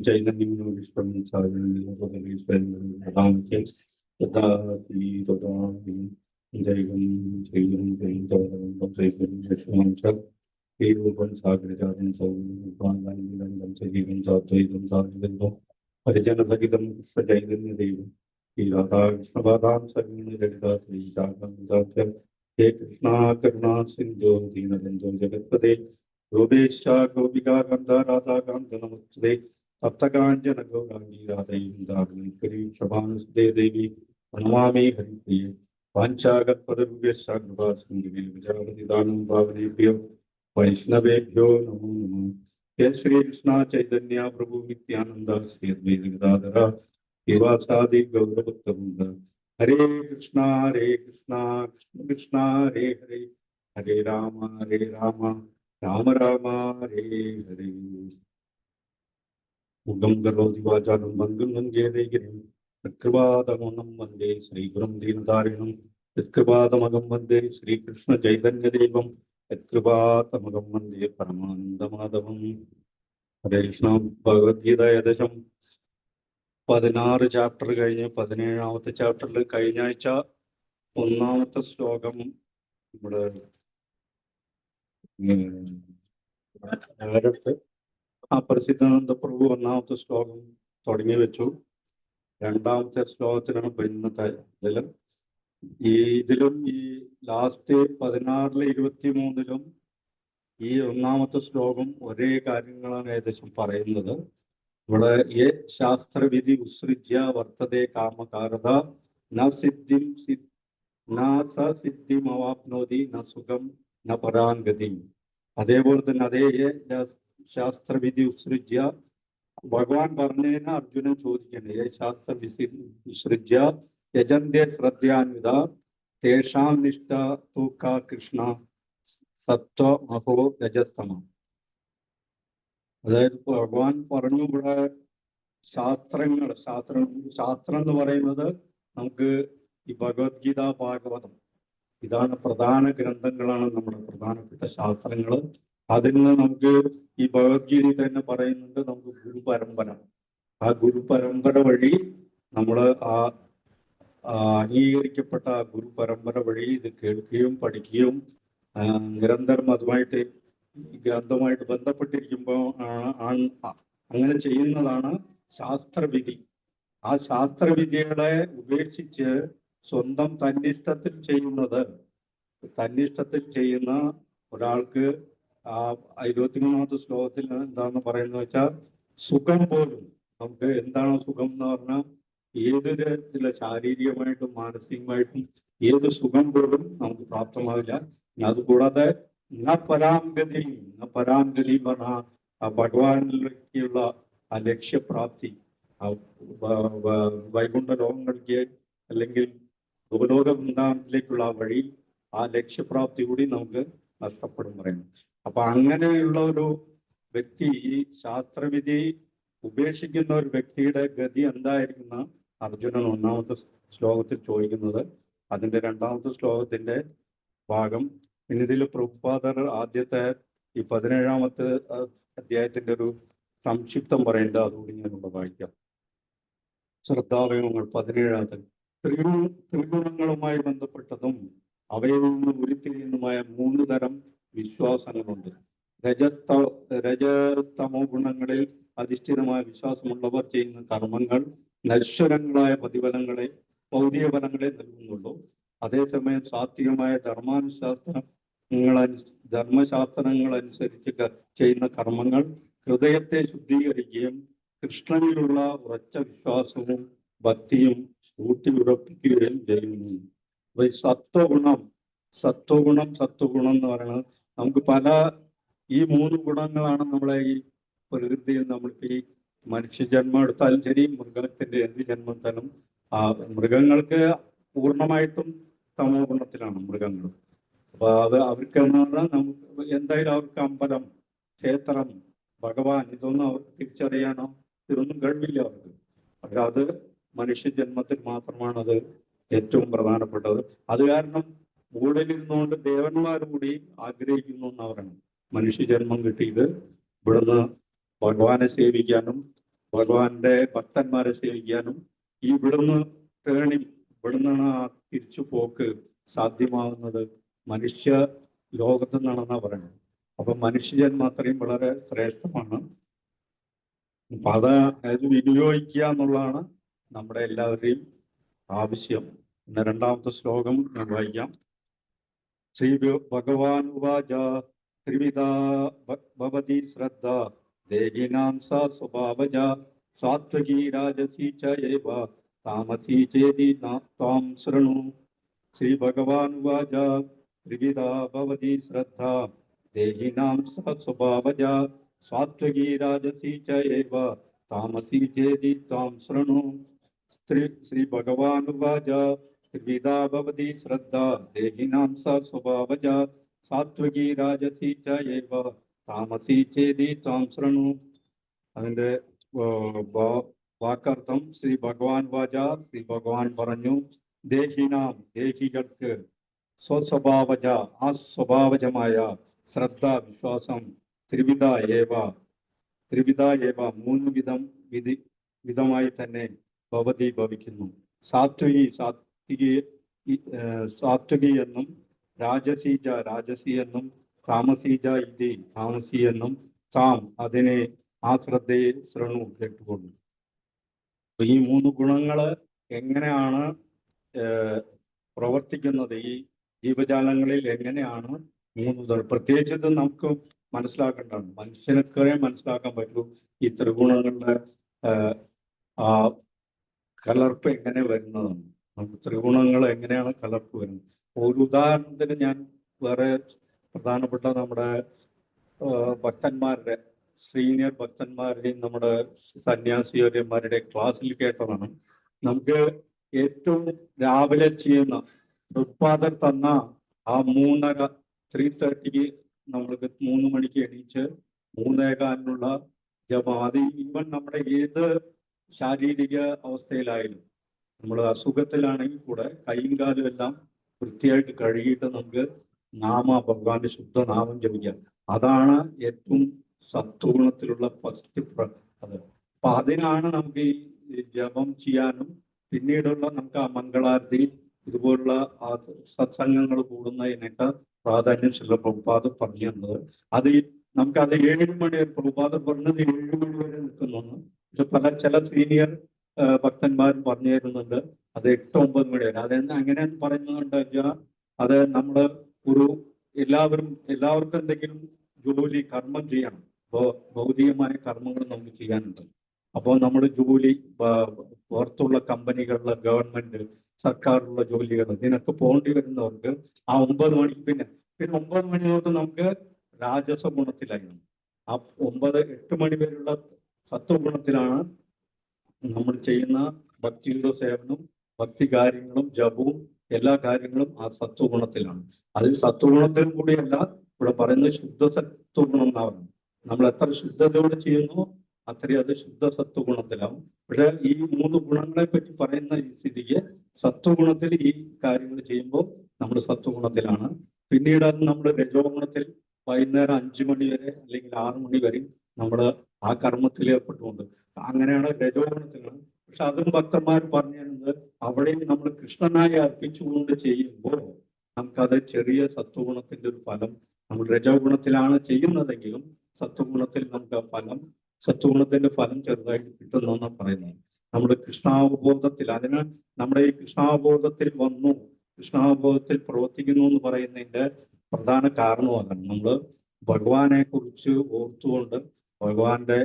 चैतन्यविष्टं साधनं तथा दैवं रूपं सागरजातं सौन्दं सजीवं साद्वैतं साधितं परिजनसहितं सचैतन्यदेवं श्रीराधाकृष्णपादां सगुणललिता श्रीशाखां हे कृष्णा करुणा सिन्धो दीनबन्धो जगत्पते गोपेश गोपिका गन्धा राधा कान्त नमस्ते सप्तकाञ्चन गौराङ्गी राधैन्दाग्नेश्वरी क्षमानुसुते देवी प्रणमामि हरिप्रिये पाञ्चागत्पदरुभ्यश्च कृपासिन्धुभ्यो विचारतिदानं भावनेभ्यो वैष्णवेभ्यो नमो नमः। जय श्री कृष्ण चैतन्य प्रभु नित्यानंद श्री अद्वैत गदाधर श्रीवासादि गौरभक्तवृंद। हरे कृष्णा कृष्ण कृष्ण हरे हरे हरे राम राम राम हरे हरे। मुगं करोति वाचालं भङ्गं लङ्घयते गिरिं यत्कृपातमहं वन्दे श्रीगुरुं दीनतारिणं यत्कृपातमहं वन्दे श्रीकृष्णचैतन्यदेवं यत्कृपातमहं वन्दे परमानन्दमाधवं। हरे कृष्ण। ഭഗവത്ഗീത ഏകദേശം 16 ചാപ്റ്റർ കഴിഞ്ഞ് 17ാമത്തെ ചാപ്റ്ററിൽ കഴിഞ്ഞ ആഴ്ച 1ാമത്തെ ശ്ലോകം നമ്മുടെ പ്രസിദ്ധാനന്ദ പ്രഭു 1ാമത്തെ ശ്ലോകം തുടങ്ങി വെച്ചു. 2ാമത്തെ ശ്ലോകത്തിലാണ് ഇന്നത്തെ ഇതിലും ഈ ലാസ്റ്റ് 16-ലെ 23-ലും ഈ 1ാമത്തെ ശ്ലോകം ഒരേ കാര്യങ്ങളാണ് ഏകദേശം പറയുന്നത്. ഇവിടെ യേ ശാസ്ത്രവിധി ഉത്സൃജ്യ വർത്തതേ കാമകാരത ന സിദ്ധിം അവാപ്നോതി ന സുഖം ന പരാംഗതി. അതേപോലെ തന്നെ അതേ ശാസ്ത്രവിധി ഉത്സൃജ്യ ഭഗവാൻ പറഞ്ഞതിന് അർജുനൻ ചോദിക്കണേ യേ ശാസ്ത്രവിധി ഉത്സൃജ്യ യജന്തേ ശ്രദ്ധാന്വിത തേഷാം നിഷ്ഠ തൂക്ക കൃഷ്ണ സത്വ മഹോ രജസ്തമ. അതായത് ഭഗവാൻ പറഞ്ഞു ഇവിടെ ശാസ്ത്രം എന്ന് പറയുന്നത് നമുക്ക് ഈ ഭഗവത്ഗീത ഭാഗവതം ഇതാണ് പ്രധാന ഗ്രന്ഥങ്ങളാണ് നമ്മുടെ പ്രധാനപ്പെട്ട ശാസ്ത്രങ്ങൾ. അതിൽ നിന്ന് നമുക്ക് ഈ ഭഗവത്ഗീതയിൽ തന്നെ പറയുന്നുണ്ട് നമുക്ക് ഗുരുപരമ്പര. ആ ഗുരുപരമ്പര വഴി നമ്മൾ അംഗീകരിക്കപ്പെട്ട ആ ഗുരുപരമ്പര വഴി ഇത് കേൾക്കുകയും പഠിക്കുകയും നിരന്തരം അതുമായിട്ട് ഈ ഗ്രന്ഥവുമായിട്ട് ബന്ധപ്പെട്ടിരിക്കുമ്പോൾ അങ്ങനെ ചെയ്യുന്നതാണ് ശാസ്ത്രവിധി. ആ ശാസ്ത്രവിധികളെ ഉപേക്ഷിച്ച് സ്വന്തം തന്നിഷ്ടത്തിൽ ചെയ്യുന്ന ഒരാൾക്ക് ആ 23ാമത്തെ ശ്ലോകത്തിൽ എന്താന്ന് പറയുന്നത് വെച്ചാൽ സുഖം പോലും നമുക്ക് എന്താണോ സുഖം എന്ന് പറഞ്ഞാൽ ഏത് തരത്തില ശാരീരികമായിട്ടും മാനസികമായിട്ടും ഏത് സുഖം പോലും നമുക്ക് പ്രാപ്തമാവില്ല. അതുകൂടാതെ ന പരാംഗതി പറഞ്ഞ ആ ഭഗവാനിലേക്കുള്ള ആ ലക്ഷ്യപ്രാപ്തി, വൈകുണ്ഠ ലോകങ്ങളിലേക്ക് അല്ലെങ്കിൽ ഗോലോക വൃന്ദാവനത്തിലേക്കുള്ള ആ വഴി, ആ ലക്ഷ്യപ്രാപ്തി കൂടി നമുക്ക് നഷ്ടപ്പെടും പറയുന്നു. അപ്പൊ അങ്ങനെയുള്ള ഒരു വ്യക്തി ഈ ശാസ്ത്രവിധി ഉപേക്ഷിക്കുന്ന ഒരു വ്യക്തിയുടെ ഗതി എന്തായിരിക്കുന്ന അർജുനൻ 1ാമത്തെ ശ്ലോകത്തിൽ ചോദിക്കുന്നത്. അതിന്റെ 2ാമത്തെ ശ്ലോകത്തിന്റെ ഭാഗം പിന്നെ ഇതിൽ പ്രഭുപാദർ ആദ്യത്തെ ഈ 17ാമത്തെ അധ്യായത്തിന്റെ ഒരു സംക്ഷിപ്തം പറയേണ്ടത് അതുകൂടി ഞാനിവിടെ വായിക്കാം. ശ്രദ്ധാവയവങ്ങൾ 17ാമത്തെ ത്രിഗുണങ്ങളുമായി ബന്ധപ്പെട്ടതും അവയിൽ നിന്ന് ഉരുത്തിരിയുന്നതുമായ 3 തരം വിശ്വാസങ്ങളുണ്ട്. രജസ്തമോ ഗുണങ്ങളിൽ അധിഷ്ഠിതമായ വിശ്വാസമുള്ളവർ ചെയ്യുന്ന കർമ്മങ്ങൾ നശ്വരങ്ങളായ പ്രതിഫലങ്ങളെ ഭൗതിക ഫലങ്ങളെ നൽകുന്നുള്ളൂ. അതേസമയം സാത്വികമായ ധർമ്മശാസ്ത്രങ്ങൾ അനുസരിച്ച് ചെയ്യുന്ന കർമ്മങ്ങൾ ഹൃദയത്തെ ശുദ്ധീകരിക്കുകയും കൃഷ്ണനിലുള്ള ഉറച്ച വിശ്വാസവും ഭക്തിയും ഊട്ടിയുറപ്പിക്കുകയും ചെയ്യുന്നു. അപ്പൊ ഈ സത്വഗുണം എന്ന് പറയുന്നത് നമുക്ക് ഈ 3 ഗുണങ്ങളാണ് നമ്മളെ ഈ പ്രകൃതിയിൽ നമ്മൾക്ക് ഈ മനുഷ്യജന്മം എടുത്താലും ശരി, മൃഗത്തിന്റെ എന്ത് ജന്മത്താലും മൃഗങ്ങൾക്ക് പൂർണ്ണമായിട്ടും തമോ ഗുണത്തിലാണ് മൃഗങ്ങൾ. അപ്പൊ അവർക്ക് നമുക്ക് എന്തായാലും അവർക്ക് അമ്പലം, ക്ഷേത്രം, ഭഗവാൻ ഇതൊന്നും അവർക്ക് തിരിച്ചറിയാനോ ഇതൊന്നും കഴിവില്ല അവർക്ക്. പക്ഷെ അത് മനുഷ്യജന്മത്തിൽ മാത്രമാണ് അത് ഏറ്റവും പ്രധാനപ്പെട്ടത്. അത് കാരണം മൂടലിരുന്നുകൊണ്ട് ദേവന്മാർ കൂടി ആഗ്രഹിക്കുന്നു എന്ന് പറയണം. മനുഷ്യജന്മം കിട്ടിയത് ഇവിടുന്ന് ഭഗവാനെ സേവിക്കാനും ഭഗവാന്റെ ഭക്തന്മാരെ സേവിക്കാനും ഈ ഇവിടുന്ന് ഇവിടുന്നാണ് ആ തിരിച്ചു പോക്ക് സാധ്യമാകുന്നത് മനുഷ്യ ലോകത്തു നിന്നാണെന്നാ പറയുന്നത്. അപ്പൊ മനുഷ്യജന്മം അത്രയും വളരെ ശ്രേഷ്ഠമാണ്. അപ്പൊ അത് വിനിയോഗിക്കുക എന്നുള്ളതാണ് നമ്മുടെ എല്ലാവരുടെയും ആവശ്യം. പിന്നെ രണ്ടാമത്തെ ശ്ലോകം ഞാൻ വായിക്കാം. ശ്രീ ഭഗവാൻ ഉവാച ത്രിവിധ ഭവതി ശ്രദ്ധ ദേഹിനാം സാ സ്വഭാവജ സാത്വകീ രാജസി ച ഏവ താമസി ചേതി ത്വാം ശൃണു. ശ്രീ ഭഗവാൻ ഉവാച ത്രിവിധ ഭവതി ശ്രദ്ധ ദേഹിനാം സാ സ്വഭാവജ സാത്വകീ രാജസി ച ഏവ താമസി ചേതി ത്വാം ശൃണു. ശ്രീ ഭഗവാൻ ഉവാച ത്രിവിധാ ഭവതി ശ്രദ്ധ ദേഹിനാം സാ സ്വഭാവജ സാത്വകീ രാജസി ച ഏവ താമസി ചേതി ത്വാം ശൃണു. അതിന്റെ വാക്കർത്ഥം ശ്രീ ഭഗവാൻ വാച, ശ്രീ ഭഗവാൻ പറഞ്ഞു, ദേഹിനാം ദേഹികൾക്ക് സ്വസ്വഭാവജ ആ സ്വഭാവജമായ ശ്രദ്ധ വിശ്വാസം ത്രിവിധ ഏവ മൂന്ന് വിധമായി തന്നെ ഭവതി ഭവിക്കുന്നു. സാത്വികി എന്നും രാജസി എന്നും താമസി എന്നും താം അതിനെ ആ ശ്രദ്ധയെ ശൃണു കേട്ടുകൊള്ളു. ഈ മൂന്ന് ഗുണങ്ങള് എങ്ങനെയാണ് പ്രവർത്തിക്കുന്നത്, ഈ ജീവജാലങ്ങളിൽ എങ്ങനെയാണ് പ്രത്യേകിച്ച് നമുക്ക് മനസ്സിലാക്കേണ്ടതാണ്. മനുഷ്യനൊക്കെ മനസ്സിലാക്കാൻ പറ്റൂ ഈ ത്രിഗുണങ്ങളുടെ ആ കലർപ്പ് എങ്ങനെ വരുന്നതാണ്. നമുക്ക് ത്രിഗുണങ്ങൾ എങ്ങനെയാണ് കലർപ്പ് വരുന്നത്. ഒരു ഉദാഹരണത്തിന് ഞാൻ വേറെ പ്രധാനപ്പെട്ട നമ്മുടെ ഭക്തന്മാരുടെ സീനിയർ ഭക്തന്മാരുടെയും നമ്മുടെ സന്യാസിമാരുടെ ക്ലാസ്സിൽ കേട്ടതാണ്. നമുക്ക് ഏറ്റവും രാവിലെ ചെയ്യുന്ന ഉത്പാദർ തന്ന ആ 3:30 നമ്മൾക്ക് 3 മണിക്ക് എണീച്ച് 3:15 ജപം, അത് ഈവൻ നമ്മുടെ ഏത് ശാരീരിക അവസ്ഥയിലായാലും, നമ്മൾ അസുഖത്തിലാണെങ്കിൽ കൂടെ കൈയും കാലും എല്ലാം വൃത്തിയായിട്ട് കഴുകിയിട്ട് നമുക്ക് ഭഗവാന്റെ ശുദ്ധനാമം ജപിക്കാം. അതാണ് ഏറ്റവും സത്വഗുണത്തിലുള്ള ഫസ്റ്റ് അത്. അപ്പൊ അതിനാണ് നമുക്ക് ഈ ജപം ചെയ്യാനും പിന്നീടുള്ള നമുക്ക് ആ മംഗളാരതി ഇതുപോലുള്ള ആ സത്സംഗങ്ങൾ കൂടുന്നതിനൊക്കെ പ്രാധാന്യം ശ്രീല പ്രഭുപാദ് പറഞ്ഞു തന്നത്. അത് നമുക്കത് 7 മണി വരെ പ്രഭുപാദ് പറഞ്ഞത് 7 മണി വരെ നിൽക്കുന്നു. പക്ഷെ ചില സീനിയർ ഭക്തന്മാരും പറഞ്ഞു തരുന്നുണ്ട് അത് 8-9 മണി വരെ. അതെന്ന് അങ്ങനെ പറയുന്നുണ്ട് വെച്ചാൽ അത് നമ്മള് എല്ലാവർക്കും എന്തെങ്കിലും ജോലി കർമ്മം ചെയ്യണം. ഭൗതികമായ കർമ്മങ്ങൾ നമുക്ക് ചെയ്യാനുണ്ട്. അപ്പോൾ നമ്മൾ ജോലി പുറത്തുള്ള കമ്പനികളിലെ ഗവൺമെന്റ് സർക്കാരിലുള്ള ജോലികൾ ഇതിനൊക്കെ പോകേണ്ടി വരുന്നവർക്ക് ആ 9 മണിക്ക് പിന്നെ 9 മണി തൊട്ട് നമുക്ക് രാജസ ഗുണത്തിലായിരുന്നു. ആ 8 മണി വരെയുള്ള സത്വഗുണത്തിലാണ് നമ്മൾ ചെയ്യുന്ന ഭക്തിയുത സേവനവും ഭക്തി കാര്യങ്ങളും ജപവും എല്ലാ കാര്യങ്ങളും ആ സത്വഗുണത്തിലാണ്. അതിൽ സത്വഗുണത്തിലും കൂടിയല്ല ഇവിടെ പറയുന്നത് ശുദ്ധ സത്വഗുണം എന്നാണ്. നമ്മൾ എത്ര ശുദ്ധതയോടെ ചെയ്യുന്നു അത്രയും അത് ശുദ്ധ സത്വഗുണത്തിലാവും. പക്ഷെ ഈ 3 ഗുണങ്ങളെ പറ്റി പറയുന്ന ഈ സ്ഥിതിക്ക് സത്വഗുണത്തിൽ ഈ കാര്യങ്ങൾ ചെയ്യുമ്പോൾ നമ്മൾ സത്വഗുണത്തിലാണ്. പിന്നീട് അത് നമ്മൾ രജോ ഗുണത്തിൽ വൈകുന്നേരം 5 മണി വരെ അല്ലെങ്കിൽ 6 മണി വരെ നമ്മൾ ആ കർമ്മത്തിൽ ഏർപ്പെട്ടുകൊണ്ട് അങ്ങനെയാണ് രജോ ഗുണത്തിലാണ്. പക്ഷെ അതും ഭക്തന്മാർ പറഞ്ഞു തരുന്നത് അവിടെയും നമ്മൾ കൃഷ്ണനായി അർപ്പിച്ചുകൊണ്ട് ചെയ്യുമ്പോൾ നമുക്കത് ചെറിയ സത്വഗുണത്തിന്റെ ഒരു ഫലം, നമ്മൾ രജോ ഗുണത്തിലാണ് ചെയ്യുന്നതെങ്കിലും സത്വഗുണത്തിൽ നമുക്ക് ആ ഫലം, സത്വഗുണത്തിന്റെ ഫലം ചെറുതായിട്ട് കിട്ടുന്നു എന്നാണ് പറയുന്നത്. നമ്മുടെ കൃഷ്ണാവബോധത്തിൽ, അതിന് നമ്മുടെ ഈ കൃഷ്ണാവബോധത്തിൽ വന്നു, കൃഷ്ണാവബോധത്തിൽ പ്രവർത്തിക്കുന്നു എന്ന് പറയുന്നതിന്റെ പ്രധാന കാരണം അതാണ്. നമ്മൾ ഭഗവാനെ കുറിച്ച് ഓർത്തുകൊണ്ട് ഭഗവാന്റെ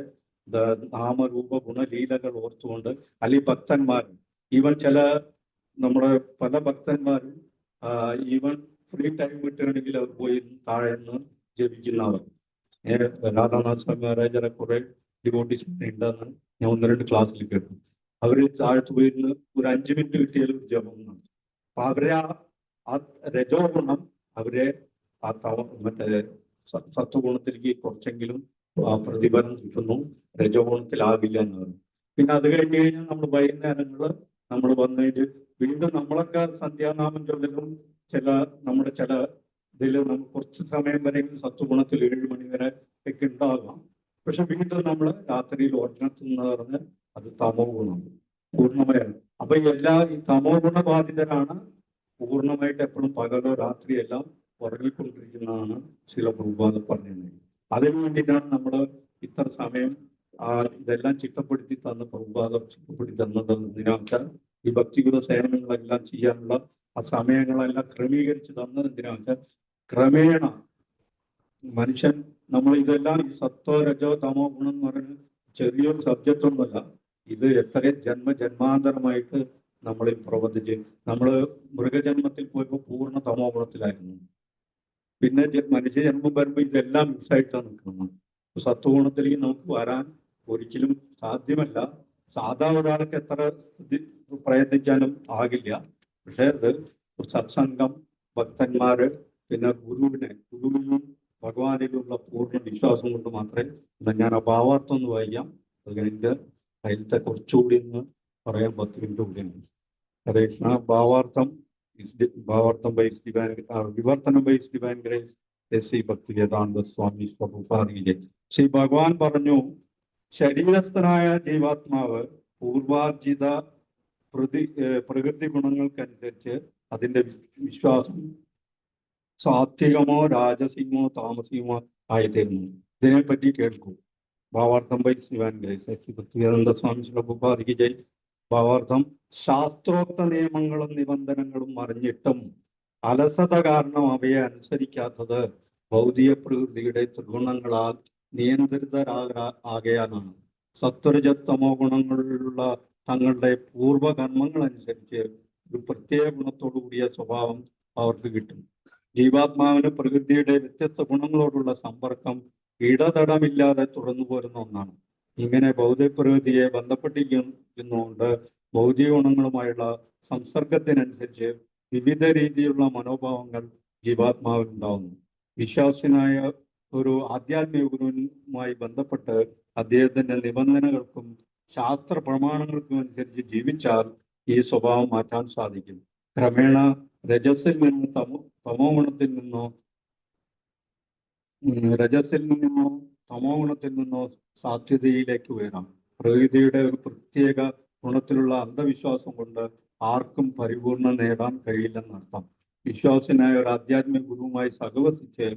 നാമരൂപ ഗുണലീലകൾ ഓർത്തുകൊണ്ട്, അല്ലെങ്കിൽ ഭക്തന്മാരും ഈവൻ നമ്മുടെ പല ഭക്തന്മാരും ഈവൻ ഫ്രീ ടൈം കിട്ടുകയാണെങ്കിൽ അവർ പോയി താഴെ നിന്ന് ജപിക്കുന്നവർ. രാധാനാഥ് സ്വാമി മഹാരാജരെ കുറെ ഡിവോട്ടീസ് ഉണ്ടെന്ന് ഞാൻ 1-2 ക്ലാസ്സിൽ കേട്ടു. അവര് താഴത്ത് പോയിരുന്ന് ഒരു 5 മിനിറ്റ് കിട്ടിയാലും ജപം നടത്തും. അപ്പൊ അവരെ ആ രജോ ഗുണം അവരെ ആ മറ്റേ സത്വഗുണത്തിലേക്ക് കുറച്ചെങ്കിലും പ്രതിഫലം കിട്ടുന്നു, രജോ ഗുണത്തിലാവില്ല എന്ന് പറഞ്ഞു. പിന്നെ അത് കഴിഞ്ഞ് കഴിഞ്ഞാൽ നമ്മൾ വൈകുന്നേരങ്ങള് നമ്മൾ വന്നിട്ട് വീണ്ടും നമ്മളൊക്കെ സന്ധ്യാനാമം ചൊല്ലലും നമ്മുടെ ഇതിൽ നമുക്ക് കുറച്ച് സമയം വരെയെങ്കിലും സത്വഗുണത്തിൽ 7 മണി വരെ ഒക്കെ ഉണ്ടാകാം. പക്ഷെ വീണ്ടും നമ്മൾ രാത്രിയിൽ ഉറങ്ങത്തുന്ന പറഞ്ഞ് അത് തമോ ഗുണം പൂർണ്ണമായാണ്. അപ്പൊ ഈ തമോ ഗുണബാധിതരാണ് പൂർണ്ണമായിട്ട് എപ്പോഴും പകലോ രാത്രിയെല്ലാം ഉറങ്ങിക്കൊണ്ടിരിക്കുന്നതാണ് ചില പ്രഭുപാദം പറഞ്ഞത്. അതിനു വേണ്ടിയിട്ടാണ് നമ്മൾ ഇത്ര സമയം ഇതെല്ലാം ചിട്ടപ്പെടുത്തി തന്ന പ്രഭുപാദം ചിട്ടപ്പെടുത്തി തന്നത്. എന്തിനാച്ചാൽ ഈ ഭക്തിഗത സേവനങ്ങളെല്ലാം ചെയ്യാനുള്ള ആ സമയങ്ങളെല്ലാം ക്രമീകരിച്ച് തന്നത് എന്തിനാച്ചാൽ ക്രമേണ മനുഷ്യൻ നമ്മൾ ഇതെല്ലാം ഈ സത്വ രജോ തമോ ഗുണം എന്ന് പറയുന്നത് ചെറിയൊരു സബ്ജക്റ്റ് ഒന്നുമല്ല. ഇത് എത്ര ജന്മാന്തരമായിട്ട് നമ്മൾ പ്രവർത്തിച്ച് നമ്മൾ മൃഗജന്മത്തിൽ പോയപ്പോൾ പൂർണ്ണ തമോ ഗുണത്തിലായിരുന്നു. പിന്നെ മനുഷ്യജന്മം വരുമ്പോൾ ഇതെല്ലാം മിക്സായിട്ടാണ് നിൽക്കുന്നത്. സത്വഗുണത്തിലേക്ക് നമുക്ക് വരാൻ ഒരിക്കലും സാധ്യമല്ല. സാധാ ഒരാൾക്ക് എത്ര പ്രയത്നിച്ചാലും ആകില്ല. പക്ഷെ അത് സത്സംഗം, ഭക്തന്മാര്, പിന്നെ ഗുരുവിനും ഭഗവാനിലുള്ള പൂർണ്ണ വിശ്വാസം കൊണ്ട് മാത്രമേ ഞാൻ ആ ഭാവാർത്ഥം ഒന്ന് വായിക്കാം. അത് കഴിഞ്ഞിട്ട് അതിലത്തെ കുറച്ചുകൂടി ഒന്ന് പറയാൻ 10 മിനിറ്റ് കൂടിയാണ്. ഹരേ കൃഷ്ണ. ഭാവാർത്ഥം ബൈസ് ഡിവൈൻ വിവർത്തനം ബൈസ് ഡിവൈൻ ഗ്രേസ് എസ് ഭക്തി വേദാന്ത സ്വാമി സ്വഭാവിക. ശ്രീ ഭഗവാൻ പറഞ്ഞു, ശരീരസ്ഥനായ ജീവാത്മാവ് പൂർവാർജിത പ്രകൃതി ഗുണങ്ങൾക്കനുസരിച്ച് അതിന്റെ വിശ്വാസം സാത്വികമോ രാജസികമോ താമസികമോ ആയിത്തീരുന്നു. ഇതിനെപ്പറ്റി കേൾക്കൂ. ഭാവാർത്ഥം ബൈ ഡിവൈൻ ഗ്രേസ് ഭക്തിവേദാന്ത സ്വാമി സ്വഭാവിക ജയ്. ഭാവാർത്ഥം: ശാസ്ത്രോക്ത നിയമങ്ങളും നിബന്ധനകളും അറിഞ്ഞിട്ടും അലസത കാരണം അവയെ അനുസരിക്കാത്തത് ഭൗതിക പ്രകൃതിയുടെ ത്രിഗുണങ്ങളാൽ നിയന്ത്രിതരാകയാലാണ്. സത്വരജത്തമോ ഗുണങ്ങളിലുള്ള തങ്ങളുടെ പൂർവകർമ്മങ്ങൾ അനുസരിച്ച് ഒരു പ്രത്യേക ഗുണത്തോടു കൂടിയ സ്വഭാവം അവർക്ക് കിട്ടും. ജീവാത്മാവിന് പ്രകൃതിയുടെ വ്യത്യസ്ത ഗുണങ്ങളോടുള്ള സമ്പർക്കം ഇടതടമില്ലാതെ തുറന്നു പോരുന്ന ഒന്നാണ്. ഇങ്ങനെ ഭൗതിക പ്രകൃതിയെ ബന്ധപ്പെട്ടിരിക്കുന്നതുകൊണ്ട് ഭൗതിക ഗുണങ്ങളുമായുള്ള സംസർഗത്തിനനുസരിച്ച് വിവിധ രീതിയിലുള്ള മനോഭാവങ്ങൾ ജീവാത്മാവിനുണ്ടാവുന്നു. വിശ്വാസിനായ ഒരു ആധ്യാത്മിക ഗുരുവുമായി ബന്ധപ്പെട്ട് അദ്ദേഹത്തിന്റെ നിബന്ധനകൾക്കും ശാസ്ത്ര പ്രമാണങ്ങൾക്കും അനുസരിച്ച് ജീവിച്ചാൽ ഈ സ്വഭാവം മാറ്റാൻ സാധിക്കും. ക്രമേണ രജസിൽ നിന്ന് തമോ ഗുണത്തിൽ നിന്നോ തമോ ഗുണത്തിൽ നിന്നോ സാധ്യതയിലേക്ക് ഉയരാം. പ്രകൃതിയുടെ ഒരു പ്രത്യേക ഗുണത്തിലുള്ള അന്ധവിശ്വാസം കൊണ്ട് ആർക്കും പരിപൂർണ നേടാൻ കഴിയില്ലെന്നർത്ഥം. വിശ്വാസിനായ ഒരു ആധ്യാത്മിക ഗുരുവുമായി സഹവസിച്ച്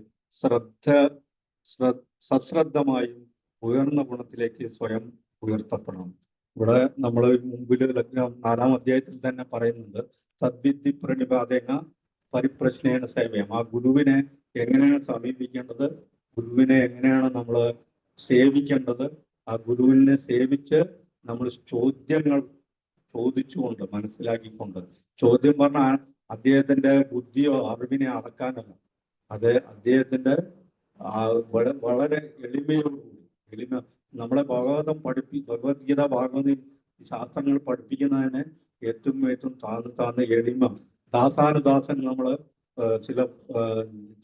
സശ്രദ്ധമായും ഉയർന്ന ഗുണത്തിലേക്ക് സ്വയം ഉയർത്തപ്പെടണം. ഇവിടെ നമ്മൾ മുമ്പിൽ 4-ാം അധ്യായത്തിൽ തന്നെ പറയുന്നുണ്ട്, തദ്വിദ്ധി പ്രണിപാതേന പരിപ്രശ്നേന സേവയം. ആ ഗുരുവിനെ എങ്ങനെയാണ് സമീപിക്കേണ്ടത്, ഗുരുവിനെ എങ്ങനെയാണ് നമ്മൾ സേവിക്കേണ്ടത്, ആ ഗുരുവിനെ സേവിച്ച് നമ്മൾ ചോദ്യങ്ങൾ ചോദിച്ചുകൊണ്ട് മനസ്സിലാക്കിക്കൊണ്ട്. ചോദ്യം പറഞ്ഞാൽ അദ്ദേഹത്തിന്റെ ബുദ്ധിയോ അറിവിനെ അളക്കാനല്ല, അത് അദ്ദേഹത്തിന്റെ വളരെ എളിമ നമ്മളെ ഭഗവത്ഗീത ഭാഗവത ശാസ്ത്രങ്ങൾ പഠിപ്പിക്കുന്നതിന് ഏറ്റവും താഴ്ന്ന എളിമ. ദാസാനുദാസൻ നമ്മള് ചില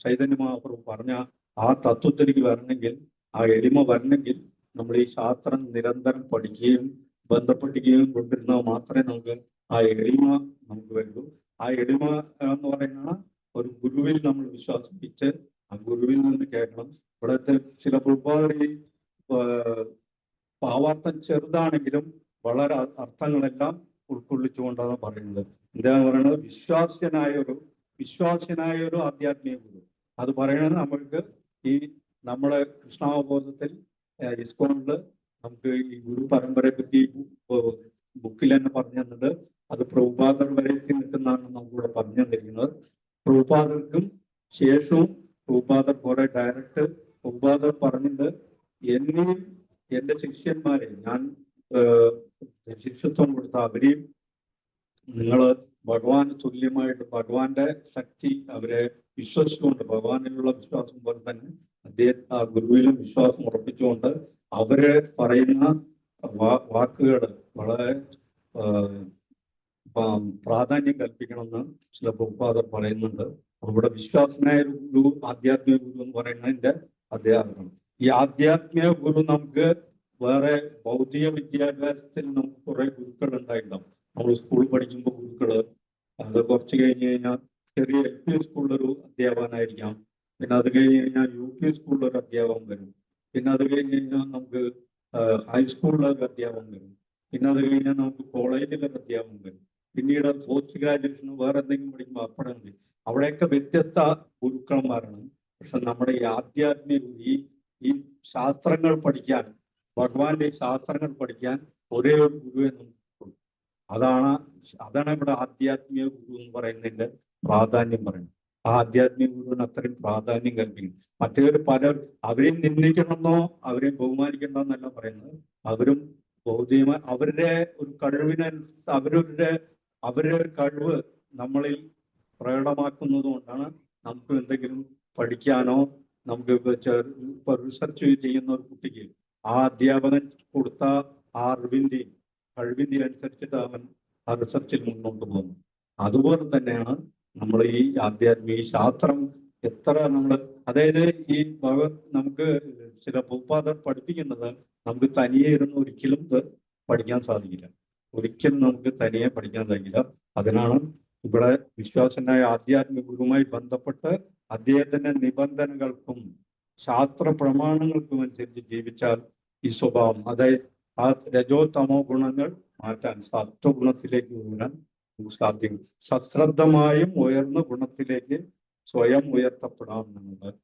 ചൈതന്യ മഹാപ്രഭു പറഞ്ഞ ആ തത്വത്തിലേക്ക് വരണമെങ്കിൽ, ആ എളിമ വരണമെങ്കിൽ നമ്മൾ ഈ ശാസ്ത്രം നിരന്തരം പഠിക്കുകയും ബന്ധപ്പെടുകയും കൊണ്ടിരുന്നാൽ മാത്രമേ നമുക്ക് ആ എളിമ നമുക്ക് വരൂ. ആ എളിമ എന്ന് പറയുന്ന ഒരു ഗുരുവിൽ നമ്മൾ വിശ്വസിപ്പിച്ച് ആ ഗുരുവിൽ നിന്ന് കേൾക്കണം. ഇവിടുത്തെ ചില പ്രഭാവങ്ങളിൽ ഭാവാർത്ഥം ചെറുതാണെങ്കിലും വളരെ അർത്ഥങ്ങളെല്ലാം ഉൾക്കൊള്ളിച്ചുകൊണ്ടാണ് പറയുന്നത്. എന്താണ് പറയുന്നത്? വിശ്വാസ്യനായ ഒരു ആധ്യാത്മിക ഗുരു. അത് പറയുന്നത് നമ്മൾക്ക് ഈ നമ്മുടെ കൃഷ്ണാവബോധത്തിൽ ഇസ്കോണില് നമുക്ക് ഈ ഗുരു പരമ്പരയെ പറ്റി ബുക്കിൽ തന്നെ പറഞ്ഞു തന്നിട്ട് അത് പ്രഭുപാദർ വരെ എത്തി നിൽക്കുന്നതാണ് നമുക്കിവിടെ പറഞ്ഞു തന്നിരിക്കുന്നത്. പ്രഭുപാദർക്കും ശേഷവും പ്രഭുപാദർ കുറെ ഡയറക്റ്റ് പ്രഭുപാദർ പറഞ്ഞിട്ട് എന്നെയും എന്റെ ശിഷ്യന്മാരെ ഞാൻ ശിഷ്യത്വം കൊടുത്ത അവരെയും നിങ്ങൾ ഭഗവാന് തുല്യമായിട്ട് ഭഗവാന്റെ ശക്തി അവരെ വിശ്വസിച്ചുകൊണ്ട് ഭഗവാനിലുള്ള വിശ്വാസം പോലെ തന്നെ ആ ഗുരുവിലും വിശ്വാസം ഉറപ്പിച്ചുകൊണ്ട് അവര് പറയുന്ന വാക്കുകൾ വളരെ പ്രാധാന്യം കൽപ്പിക്കണമെന്ന് ചില പ്രഭുപാദർ പറയുന്നുണ്ട്. ഇവിടെ വിശ്വാസനായ ഗുരു, ആധ്യാത്മിക ഗുരു എന്ന് പറയുന്നതിന്റെ അധ്യാപനം. ഈ ആധ്യാത്മിക ഗുരു നമുക്ക് വേറെ ഭൗതിക വിദ്യാഭ്യാസത്തിൽ നമുക്ക് കുറെ ഗുരുക്കൾ ഉണ്ടായിട്ടുണ്ടാവും. നമ്മൾ സ്കൂളിൽ പഠിക്കുമ്പോൾ ഗുരുക്കള്, അത് കുറച്ച് കഴിഞ്ഞ് കഴിഞ്ഞാൽ ചെറിയ LP സ്കൂളിലൊരു അധ്യാപകനായിരിക്കാം, പിന്നെ അത് കഴിഞ്ഞ് കഴിഞ്ഞാൽ UP സ്കൂളിലൊരു അധ്യാപകൻ വരും, പിന്നെ അത് കഴിഞ്ഞ് കഴിഞ്ഞാൽ നമുക്ക് ഹൈസ്കൂളിലൊക്കെ അധ്യാപനം വരും. പിന്നെ അത് കഴിഞ്ഞാൽ നമുക്ക് കോളേജിലൊക്കെ അധ്യാപനം വരും. പിന്നീട് പോസ്റ്റ് ഗ്രാജുവേഷന് വേറെ എന്തെങ്കിലും പഠിക്കുമ്പോൾ അപ്പുറം അവിടെയൊക്കെ വ്യത്യസ്ത ഗുരുക്കന്മാരാണ്. പക്ഷെ നമ്മുടെ ഈ ആധ്യാത്മിക ഈ ശാസ്ത്രങ്ങൾ പഠിക്കാൻ, ഭഗവാന്റെ ശാസ്ത്രങ്ങൾ പഠിക്കാൻ ഒരേ ഒരു ഗുരുവെ നമുക്കുള്ളൂ. അതാണ് ഇവിടെ ആധ്യാത്മിക ഗുരു എന്ന് പറയുന്നതിന്റെ പ്രാധാന്യം പറയുന്നത്. ആ ആധ്യാത്മിക ഗുരുവിന് അത്രയും പ്രാധാന്യം കൽപ്പിക്കും. മറ്റേവർ അവരെയും നിന്ദിക്കണമെന്നോ അവരെയും ബഹുമാനിക്കണമെന്നല്ല പറയുന്നത്. അവരും ഭൗതികമായി അവരുടെ ഒരു അവരുടെ കഴിവ് നമ്മളിൽ പ്രകടമാക്കുന്നത് കൊണ്ടാണ് നമുക്ക് എന്തെങ്കിലും പഠിക്കാനോ, നമുക്ക് ഇപ്പൊ റിസർച്ച് ചെയ്യുന്ന ഒരു കുട്ടിക്ക് ആ അധ്യാപകൻ കൊടുത്ത ആ കഴിവിന്റെ അനുസരിച്ചിട്ട് അവൻ ആ റിസർച്ചിൽ മുന്നോട്ട് പോകുന്നു. അതുപോലെ തന്നെയാണ് നമ്മൾ ഈ ആധ്യാത്മിക ശാസ്ത്രം എത്ര അതായത് ഈ നമുക്ക് ചില ഭൂപാദർ പഠിപ്പിക്കുന്നത് നമുക്ക് തനിയെ ഇരുന്ന് ഒരിക്കലും പഠിക്കാൻ സാധിക്കില്ല. ഒരിക്കലും നമുക്ക് തനിയെ പഠിക്കാൻ സാധിക്കില്ല. അതിനാണ് ഇവിടെ വിശ്വാസനായ ആധ്യാത്മിക ഗുരുവുമായി ബന്ധപ്പെട്ട് അദ്ദേഹത്തിന്റെ നിബന്ധനകൾക്കും ശാസ്ത്ര പ്രമാണങ്ങൾക്കും അനുസരിച്ച് ജീവിച്ചാൽ ഈ സ്വഭാവം, അതായത് ആ രജോ തമോ ഗുണങ്ങൾ മാറ്റാൻ സത്വഗുണത്തിലേക്ക് ഉയരാൻ സാധിക്കും. സശ്രദ്ധമായും ഉയർന്ന ഗുണത്തിലേക്ക് സ്വയം ഉയർത്തപ്പെടാം എന്നുള്ളത്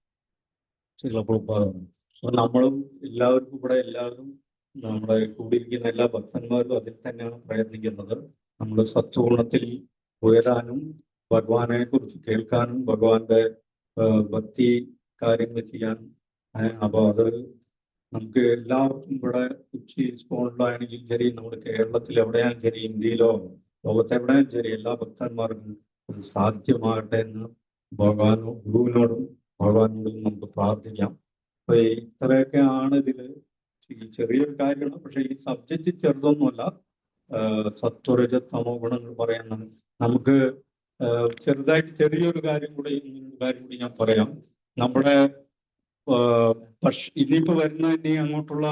ചില പ്രഭാതമാണ്. അപ്പൊ നമ്മളും എല്ലാവരും നമ്മുടെ കൂടിയിരിക്കുന്ന എല്ലാ ഭക്തന്മാരും അതിൽ തന്നെയാണ് പ്രയത്നിക്കുന്നത്. നമ്മൾ സത്വഗുണത്തിൽ ഉയരാനും ഭഗവാനെ കുറിച്ച് കേൾക്കാനും ഭഗവാന്റെ ഭക്തി കാര്യങ്ങൾ ചെയ്യാനും. അപ്പൊ അത് നമുക്ക് എല്ലാവർക്കും ഇവിടെ ഉച്ചി സ്പോണിലാണെങ്കിലും ശരി, നമ്മുടെ കേരളത്തിൽ എവിടെയാലും ശരി, ഇന്ത്യയിലോ ലോകത്ത് എവിടെയാലും ശരി, എല്ലാ ഭക്തന്മാർക്കും അത് സാധ്യമാകട്ടെ എന്ന് ഗുരുവിനോടും ഭഗവാനോടും നമുക്ക് പ്രാർത്ഥിക്കാം. അപ്പൊ ഇത്രയൊക്കെയാണ് ഇതില് ചെറിയൊരു കാര്യമാണ്. പക്ഷെ ഈ സബ്ജക്റ്റ് ചെറുതൊന്നുമല്ല. സത്വരജ തമോ ഗുണങ്ങൾ പറയുന്നത് നമുക്ക് ചെറുതായിട്ട് ചെറിയൊരു കാര്യം കൂടി ഞാൻ പറയാം. നമ്മുടെ ഇനിയിപ്പോ വരുന്ന ഇനി അങ്ങോട്ടുള്ള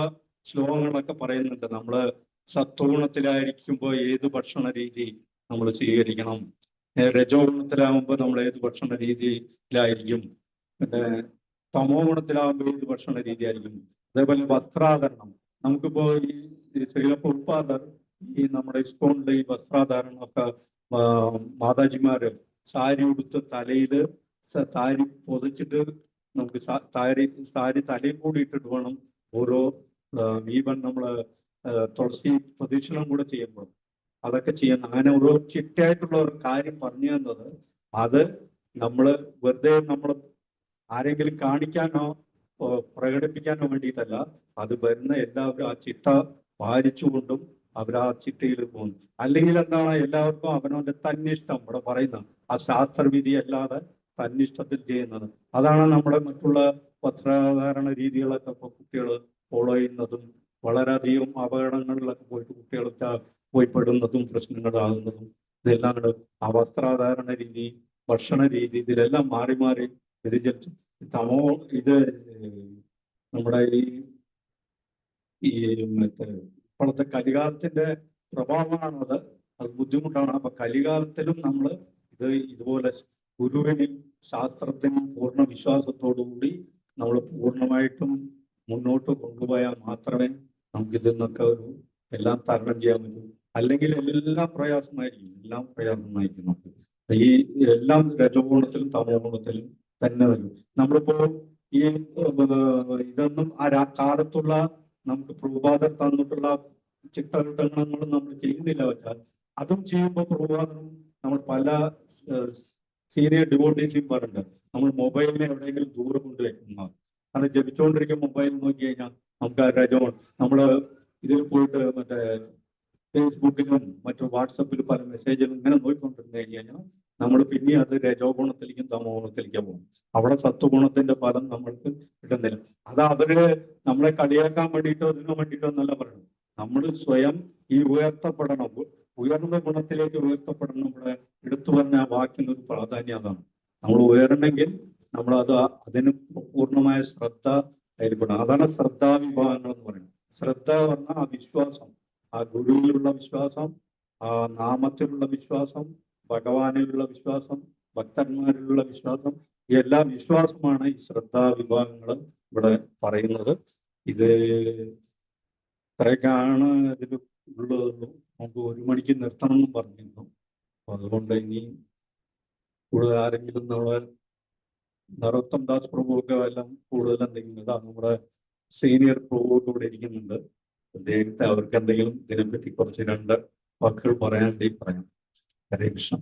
ശ്ലോകങ്ങളൊക്കെ പറയുന്നുണ്ട്. നമ്മള് സത്വഗുണത്തിലായിരിക്കുമ്പോൾ ഏത് ഭക്ഷണ രീതി നമ്മൾ സ്വീകരിക്കണം, രജോ ഗുണത്തിലാകുമ്പോൾ നമ്മൾ ഏത് ഭക്ഷണ രീതിയിലായിരിക്കും, പിന്നെ തമോ ഗുണത്തിലാകുമ്പോൾ ഏത് ഭക്ഷണ രീതി ആയിരിക്കും. അതേപോലെ വസ്ത്രാധരണം, നമുക്കിപ്പോ ഈ ശ്രീലപ്പുൽപാദർ ഈ നമ്മുടെ ഇസ്കോണിലെ ഈ വസ്ത്രാധാരണമൊക്കെ മാതാജിമാര് സാരി ഉടുത്ത് തലയില് സാരി പൊതിച്ചിട്ട് നമുക്ക് സാരി തലയിൽ കൂടി ഇട്ടിട്ട് വേണം ഓരോ ഈവൻ നമ്മള് തുളസി പ്രദക്ഷിണം കൂടെ ചെയ്യുമ്പോൾ അതൊക്കെ ചെയ്യുന്ന, അങ്ങനെ ഓരോ ചിട്ടയായിട്ടുള്ള ഒരു കാര്യം പറഞ്ഞു തന്നത് അത് വെറുതെ നമ്മൾ ആരെങ്കിലും കാണിക്കാനോ പ്രകടിപ്പിക്കാനോ വേണ്ടിയിട്ടല്ല. അത് വരുന്ന എല്ലാവരും ആ ചിട്ട പാലിച്ചുകൊണ്ടും അവർ ആ ചിട്ടയിൽ പോകുന്നു. അല്ലെങ്കിൽ എന്താണ്, എല്ലാവർക്കും അവനവന്റെ തന്നിഷ്ടം ഇവിടെ പറയുന്നത്, ആ ശാസ്ത്രവിധി അല്ലാതെ തന്നിഷ്ടത്തിൽ ചെയ്യുന്നത്. അതാണ് നമ്മുടെ മറ്റുള്ള വസ്ത്രധാരണ രീതികളൊക്കെ ഇപ്പൊ കുട്ടികൾ ഫോളോ ചെയ്യുന്നതും വളരെയധികം അപകടങ്ങളിലൊക്കെ പോയിട്ട് കുട്ടികൾക്ക് പോയി പെടുന്നതും പ്രശ്നങ്ങളാകുന്നതും. ഇതെല്ലാം കൂടെ ആ വസ്ത്രധാരണ രീതി, ഭക്ഷണ രീതി, ഇതിലെല്ലാം മാറി മാറി വ്യതിചലിച്ചു. ഇത് നമ്മുടെ ഈ ഇപ്പോഴത്തെ കലികാലത്തിന്റെ പ്രഭാവമാണത്. അത് ബുദ്ധിമുട്ടാണ്. അപ്പൊ കലികാലത്തിലും നമ്മൾ ഇതുപോലെ ഗുരുവിനും ശാസ്ത്രത്തിനും പൂർണ്ണ വിശ്വാസത്തോടുകൂടി നമ്മൾ പൂർണ്ണമായിട്ടും മുന്നോട്ട് കൊണ്ടുപോയാൽ മാത്രമേ നമുക്കിതിൽ നിന്നൊക്കെ എല്ലാം തരണം ചെയ്യാൻ പറ്റൂ. അല്ലെങ്കിൽ എല്ലാം പ്രയാസമായിരിക്കും നമുക്ക്. ഈ എല്ലാം രജോഗുണത്തിലും തമോ ഗുണത്തിലും തന്നെ വരും. നമ്മളിപ്പോ ഈ ഇതൊന്നും ആ കാലത്തുള്ള നമുക്ക് പ്രഭുപാദർ തന്നിട്ടുള്ള ചിട്ടവട്ടങ്ങളും നമ്മൾ ചെയ്യുന്നില്ല വെച്ചാൽ, അതും ചെയ്യുമ്പോൾ പ്രഭുപാദനും നമ്മൾ പല സീനിയർ ഡിവോട്ടീസും പറഞ്ഞിട്ടുണ്ട്, നമ്മൾ മൊബൈലിനെ എവിടെയെങ്കിലും ദൂരം കൊണ്ടുവയ്ക്കുന്ന, അത് ജപിച്ചുകൊണ്ടിരിക്കുന്ന മൊബൈൽ നോക്കി കഴിഞ്ഞാൽ നമുക്ക് ആ രജോൺ നമ്മൾ ഇതിൽ പോയിട്ട് മറ്റേ ഫേസ്ബുക്കിലും മറ്റു വാട്സപ്പിലും പല മെസ്സേജുകളും ഇങ്ങനെ നോക്കിക്കൊണ്ടിരുന്നു കഴിഞ്ഞാൽ നമ്മൾ പിന്നെ അത് രജോ ഗുണത്തിലേക്കും തമോ ഗുണത്തിലേക്കും പോകും. അവിടെ സത്വഗുണത്തിന്റെ ഫലം നമ്മൾക്ക് കിട്ടുന്നില്ല. അത് അവര് നമ്മളെ കളിയാക്കാൻ വേണ്ടിയിട്ടോ ഇതിനു വേണ്ടിയിട്ടോ എന്നല്ല പറയണം. നമ്മൾ സ്വയം ഈ ഉയർത്തപ്പെടണം, ഉയർന്ന ഗുണത്തിലേക്ക് ഉയർത്തപ്പെടണം. ഇവിടെ എടുത്തു പറഞ്ഞ വാക്കിന് ഒരു പ്രാധാന്യം അതാണ്. നമ്മൾ ഉയരണമെങ്കിൽ നമ്മൾ അതിന് പൂർണ്ണമായ ശ്രദ്ധ അതിൽപ്പെടണം. അതാണ് ശ്രദ്ധാവിഭാഗങ്ങൾ എന്ന് പറയുന്നത്. ശ്രദ്ധ പറഞ്ഞാൽ ആ വിശ്വാസം, ആ ഗുരുവിലുള്ള വിശ്വാസം, ആ നാമത്തിലുള്ള വിശ്വാസം, ഭഗവാനിലുള്ള വിശ്വാസം, ഭക്തന്മാരിലുള്ള വിശ്വാസം, ഈ എല്ലാ വിശ്വാസമാണ് ഈ ശ്രദ്ധാവിഭാഗങ്ങൾ ഇവിടെ പറയുന്നത്. ഇത് ഇത്രയൊക്കെയാണ് ഇതിൽ ഉള്ളത്. നമുക്ക് 1 മണിക്ക് നിർത്തണം എന്നും പറഞ്ഞിരുന്നു. അപ്പൊ അതുകൊണ്ട് ഇനി കൂടുതൽ ആരെങ്കിലും നമ്മളെ നരോത്തം ദാസ് പ്രഭുവൊക്കെ എല്ലാം കൂടുതൽ എന്തെങ്കിലും ഇതാ നമ്മുടെ സീനിയർ പ്രഭുവൊക്കെ ഇവിടെ ഇരിക്കുന്നുണ്ട്. അദ്ദേഹത്തെ അവർക്ക് എന്തെങ്കിലും ഇതിനെപ്പറ്റി കുറച്ച് 2 വാക്കുകൾ പറയാനുണ്ടെങ്കിൽ പറയാം. ഹരേ കൃഷ്ണ.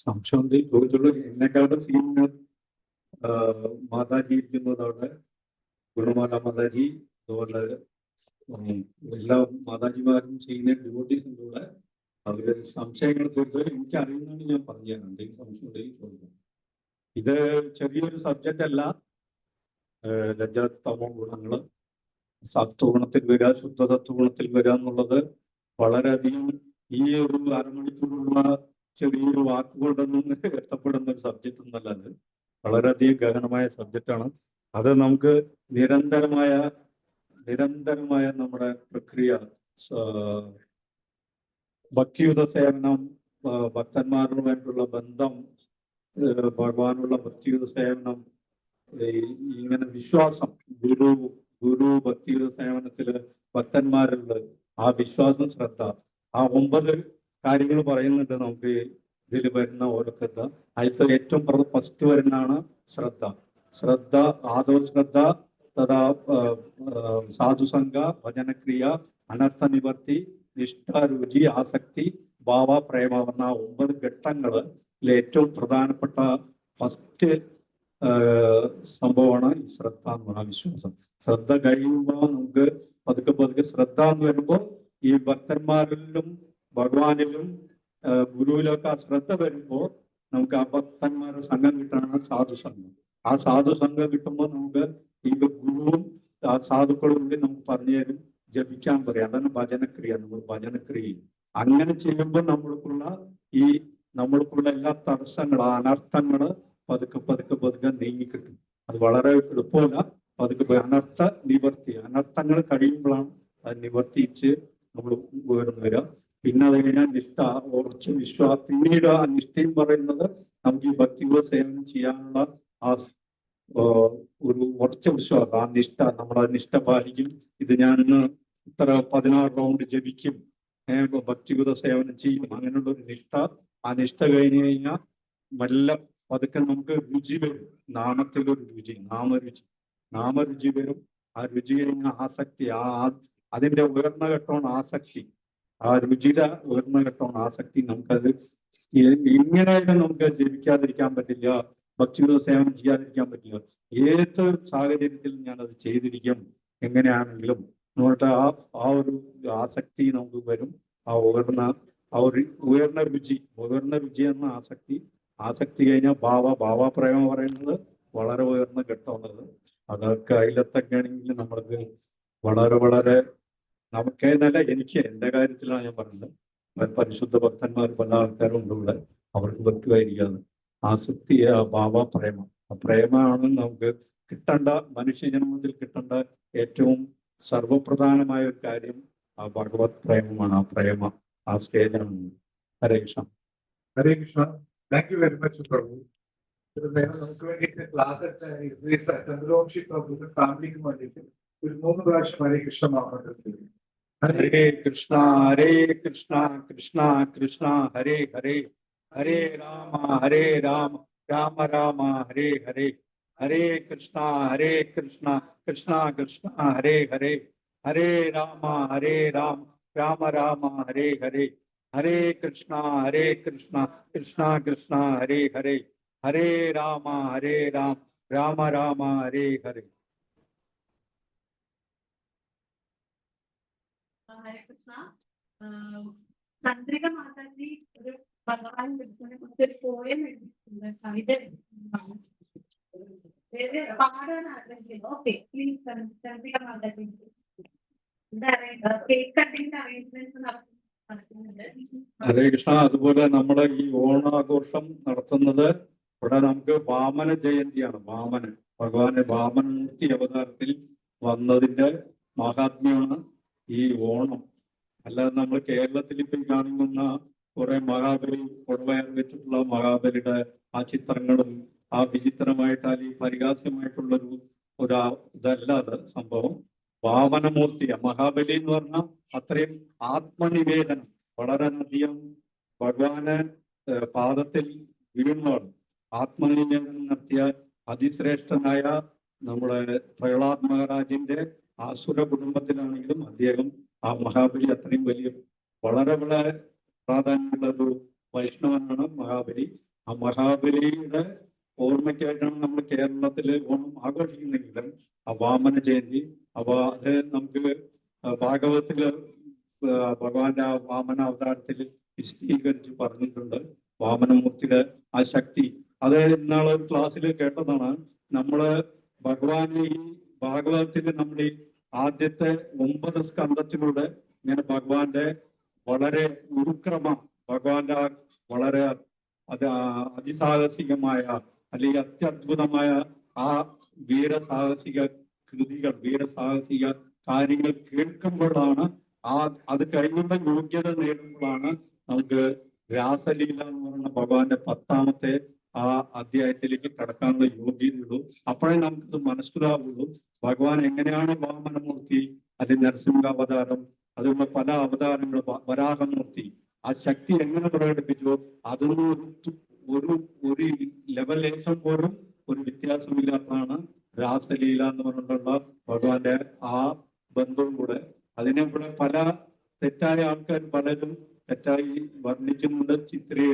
സംശയം ചോദിച്ചുള്ളൂ. എന്നെക്കാളും സീനിയർ മാതാജി ഇരിക്കുന്നത് അവിടെ, ഗുണമാല മാതാജി, അതുപോലെ എല്ലാ മാതാജിമാരും സീനിയർ ഡിവോട്ടീസ് ഉണ്ട് ഇവിടെ. അവര് സംശയങ്ങൾ തീർച്ചയായും എനിക്ക് അറിയുന്നതാണ് ഞാൻ പറഞ്ഞു തരാം. എന്തെങ്കിലും സംശയം ഉണ്ടെങ്കിൽ ചോദിക്കാം. ഇത് ചെറിയൊരു സബ്ജക്റ്റ് അല്ല. രജതമോ ഗുണങ്ങള് സത്വഗുണത്തിൽ വരിക, ശുദ്ധസത്വഗുണത്തിൽ വരിക എന്നുള്ളത് വളരെയധികം ഈ ഒരു അരമണിക്കൂറുള്ള ചെറിയൊരു വാക്കുകൊണ്ടൊന്നും എത്തപ്പെടുന്ന ഒരു സബ്ജക്റ്റ് ഒന്നല്ല. അത് വളരെയധികം ഗഹനമായ സബ്ജക്റ്റാണ്. അത് നമുക്ക് നിരന്തരമായ നമ്മുടെ പ്രക്രിയ, ഭക്തിയുത സേവനം, ഭക്തന്മാരുമായിട്ടുള്ള ബന്ധം, ഭഗവാനുള്ള ഭക്തിയുത സേവനം, ഇങ്ങനെ വിശ്വാസം, ഗുരു ഭക്തിയുത സേവനത്തില് ഭക്തന്മാരുള്ള ആ വിശ്വാസം, ശ്രദ്ധ, ആ 9 കാര്യങ്ങൾ പറയുന്നുണ്ട് നമുക്ക് ഇതിൽ വരുന്ന ഓരോക്കത്ത. അതിൽ ഏറ്റവും ഫസ്റ്റ് വരുന്നതാണ് ശ്രദ്ധ, ആദോ ശ്രദ്ധ, തഥാ സാധുസംഗ, ഭജനക്രിയ, അനർത്ഥ നിവർത്തി, നിഷ്ഠ, രുചി, ആസക്തി, ഭാവ, പ്രേമ എന്ന 9 ഘട്ടങ്ങളിൽ ഏറ്റവും പ്രധാനപ്പെട്ട ഫസ്റ്റ് സംഭവമാണ് ഈ ശ്രദ്ധ എന്ന് പറയുന്ന വിശ്വാസം. ശ്രദ്ധ കഴിയുമ്പോൾ നമുക്ക് പതുക്കെ ശ്രദ്ധ എന്ന് വരുമ്പോൾ ഈ ഭക്തന്മാരിലും ഭഗവാനിലും ഗുരുവിലൊക്കെ ആ ശ്രദ്ധ വരുമ്പോൾ നമുക്ക് ആ ഭക്തന്മാരുടെ സംഘം കിട്ടാണ് സാധുസംഘം. ആ സാധുസംഘം കിട്ടുമ്പോൾ നമുക്ക് ഈ ഗുരുവും ആ സാധുക്കളും കൂടി നമുക്ക് പറഞ്ഞു തരും, ജപിക്കാൻ പറയാം. അതാണ് ഭജനക്രിയ. നമ്മൾ ഭജനക്രിയ അങ്ങനെ ചെയ്യുമ്പോൾ നമ്മൾക്കുള്ള എല്ലാ തടസ്സങ്ങളും, അനർത്ഥങ്ങള് പതുക്കെ നീങ്ങിക്കിട്ടും. അത് വളരെ എളുപ്പമല്ല. പതുക്കെ അനർത്ഥ നിവർത്തി, അനർത്ഥങ്ങൾ കഴിയുമ്പോഴാണ് അത് നിവർത്തിച്ച് നമ്മൾ ഉയർന്നു വരിക. പിന്നെ അത് കഴിഞ്ഞാൽ നിഷ്ഠ, ഉറച്ച വിശ്വാസം. പിന്നീട് ആ നിഷ്ഠയും പറയുന്നത് നമുക്ക് ഈ ഭക്തിയുടെ സേവനം ചെയ്യാനുള്ള ആ ഒരു ഉറച്ച വിശ്വാസം, ആ നിഷ്ഠ, നമ്മൾ ആ നിഷ്ഠ പാലിക്കും. ഇത് ഞാൻ ഇത്ര 16 റൗണ്ട് ജപിക്കും, ഭക്തിയുത സേവനം ചെയ്യും, അങ്ങനെയുള്ള ഒരു നിഷ്ഠ. ആ നിഷ്ഠ കഴിഞ്ഞു കഴിഞ്ഞാൽ മെല്ലെ പതുക്കെ നമുക്ക് രുചി വരും. നാമത്തിലൊരു രുചി, നാമരുചി വരും. ആ രുചി കഴിഞ്ഞ ആസക്തി, അതിന്റെ ഉയർന്ന ഘട്ടമാണ് ആസക്തി. ആ രുചിയുടെ ഉയർന്ന ഘട്ടമാണ് ആസക്തി. നമുക്കത് ഇങ്ങനെയായിട്ട് നമുക്ക് ജപിക്കാതിരിക്കാൻ പറ്റില്ല, ഭക്തിയുത സേവനം ചെയ്യാതിരിക്കാൻ പറ്റില്ല. ഏത് സാഹചര്യത്തിലും ഞാനത് ചെയ്തിരിക്കും എങ്ങനെയാണെങ്കിലും. എന്നിട്ട് ആ ഒരു ആസക്തി നമുക്ക് വരും. ആ ഉയർന്ന രുചി എന്ന ആസക്തി കഴിഞ്ഞാൽ ഭാവപ്രേമം പറയുന്നത് വളരെ ഉയർന്ന ഘട്ടമുള്ളത്. അതൊക്കെ അതിലെത്തൊക്കെയാണെങ്കിൽ നമ്മൾക്ക് വളരെ നമുക്കേന്നല്ല, എനിക്ക് എന്റെ കാര്യത്തിലാണ് ഞാൻ പറഞ്ഞത്. പരിശുദ്ധ ഭക്തന്മാർ പല ആൾക്കാരും ഉണ്ട് ഇവിടെ, അവർക്ക് പറ്റുമായിരിക്കാതെ ആസക്തി, ആ ഭാവപ്രേമം. ആ പ്രേമമാണ് നമുക്ക് കിട്ടേണ്ട, മനുഷ്യജന്മത്തിൽ കിട്ടേണ്ട ഏറ്റവും സർവപ്രധാനമായ ഒരു കാര്യം. ആ ഭഗവത് പ്രേമമാണ്. ആ പ്രേമ ആ സ്റ്റേജാണ്. Hare Krishna. Hare Krishna. Thank you very much Prabhu. നമുക്ക് വേണ്ടിയിട്ട് ക്ലാസ് ചന്ദ്രവംശി പ്രഭുവിന്റെ ഫാമിലിക്ക് വേണ്ടിയിട്ട് ഒരു 3 പ്രാവശ്യം ഹരേ കൃഷ്ണ മാറുന്നുണ്ട്. ഹരേ കൃഷ്ണ കൃഷ്ണ കൃഷ്ണ ഹരേ ഹരേ, ഹരേ രാമ രാമ രാമ ഹരേ ഹരേ, ഹരേ കൃഷ്ണ കൃഷ്ണ കൃഷ്ണ ഹരേ ഹരേ, ഹരേ രാമ രാമ രാമ ഹരേ ഹരേ, ഹരേ കൃഷ്ണ കൃഷ്ണ കൃഷ്ണ ഹരേ ഹരേ, ഹരേ രാമ രാമ രാമ ഹരേ ഹരേ. ഹരേ കൃഷ്ണ. ചന്ദ്രിക മാതാജി ഒരു ഭഗവാൻ വിളിച്ചതിനെ കുറിച്ച് ഒരു പോയം എഴുതിയിട്ടുണ്ട്, കവിത എഴുതിയിട്ടുണ്ടാണ്. പാടാൻ ആഗ്രഹിക്കുന്നു. Okay, please. ചന്ദ്രിക മാതാജി എന്താ കേക്ക് കട്ടിങ്ങിന്റെ അറേഞ്ച്മെന്റ്സ് നടത്തും. നടക്കുന്നുണ്ട്. ഹരേ കൃഷ്ണ. അതുപോലെ നമ്മുടെ ഈ ഓണാഘോഷം നടത്തുന്നത് ഇവിടെ നമുക്ക് വാമന ജയന്തിയാണ്. വാമനൻ, ഭഗവാന് വാമനമൂർത്തി അവതാരത്തിൽ വന്നതിന്റെ മഹാത്മ്യമാണ് ഈ ഓണം. അല്ലാതെ നമ്മൾ കേരളത്തിൽ ഇപ്പം കാണുന്ന കുറെ മഹാബലി കൊടുവയർ വെച്ചിട്ടുള്ള മഹാബലിയുടെ ആ ചിത്രങ്ങളും ആ വിചിത്രമായിട്ട് അല്ലെങ്കിൽ പരിഹാസ്യമായിട്ടുള്ളൊരു ഇതല്ല അത് സംഭവം. വാമനമൂർത്തി മഹാബലി എന്ന് പറഞ്ഞാൽ അത്രയും ആത്മനിവേദനം, വളരെയധികം ഭഗവാന് പാദത്തിൽ വീണാണ്. ആത്മനിവേദനം നടത്തിയ അതിശ്രേഷ്ഠനായ നമ്മുടെ പ്രഹ്ലാദ് മഹാരാജിന്റെ ആസുര കുടുംബത്തിലാണെങ്കിലും അദ്ദേഹം ആ മഹാബലി അത്രയും വലിയ വളരെ വളരെ പ്രാധാന്യമുള്ള ഒരു വൈഷ്ണവനാണ് മഹാബലി. ആ മഹാബലിയുടെ ഓർമ്മയ്ക്കായിട്ടാണ് നമ്മൾ കേരളത്തില് ഓണം ആഘോഷിക്കുന്നെങ്കിലും ആ വാമന ജയന്തി, അപ്പൊ അത് നമുക്ക് ഭാഗവത്തില് ഭഗവാന്റെ ആ വാമന അവതാരത്തിൽ വിശദീകരിച്ച് പറഞ്ഞിട്ടുണ്ട്. വാമനമൂർത്തിയുടെ ആ ശക്തി അത് ഇന്നാളെ ക്ലാസ്സിൽ കേട്ടതാണ്. നമ്മള് ഭഗവാനെ ഈ ഭാഗവതത്തിൽ നമ്മൾ ഈ ആദ്യത്തെ 9 സ്കന്ധത്തിലൂടെ ഇങ്ങനെ ഭഗവാന്റെ വളരെ ഉരുക്രമം, ഭഗവാന്റെ വളരെ അതിസാഹസികമായ അല്ലെങ്കിൽ അത്യത്ഭുതമായ ആ വീരസാഹസിക കൃതികൾ, വീരസാഹസിക കാര്യങ്ങൾ കേൾക്കുമ്പോഴാണ് അത് കഴിഞ്ഞുള്ള യോഗ്യത നേടുമ്പോഴാണ് നമുക്ക് രാസലീല എന്ന് പറയുന്ന ഭഗവാന്റെ 10ാമത്തെ ആ അധ്യായത്തിലേക്ക് കടക്കാനുള്ള യോഗ്യതയുള്ളൂ. അപ്പോഴേ നമുക്കിത് മനസ്സിലാവുള്ളൂ ഭഗവാൻ എങ്ങനെയാണ് വാമനമൂർത്തി, അത് നരസിംഹ അവതാരം, അതുപോലെ പല അവതാരങ്ങൾ, വരാഹമൂർത്തി ആ ശക്തി എങ്ങനെ പ്രകടിപ്പിച്ചു. അതൊന്നും ഒരു ഒരു ലെവലേശം പോലും ഒരു വ്യത്യാസമില്ലാത്തതാണ് രാസലീല എന്ന് പറഞ്ഞിട്ടുള്ള ഭഗവാന്റെ ആ ബന്ധവും കൂടെ. അതിനെ കൂടെ പല തെറ്റായ ആൾക്കാർ പലരും തെറ്റായി വർണ്ണിക്കുന്നുണ്ട്, ചിത്രീകരിക്കുന്നുണ്ട്.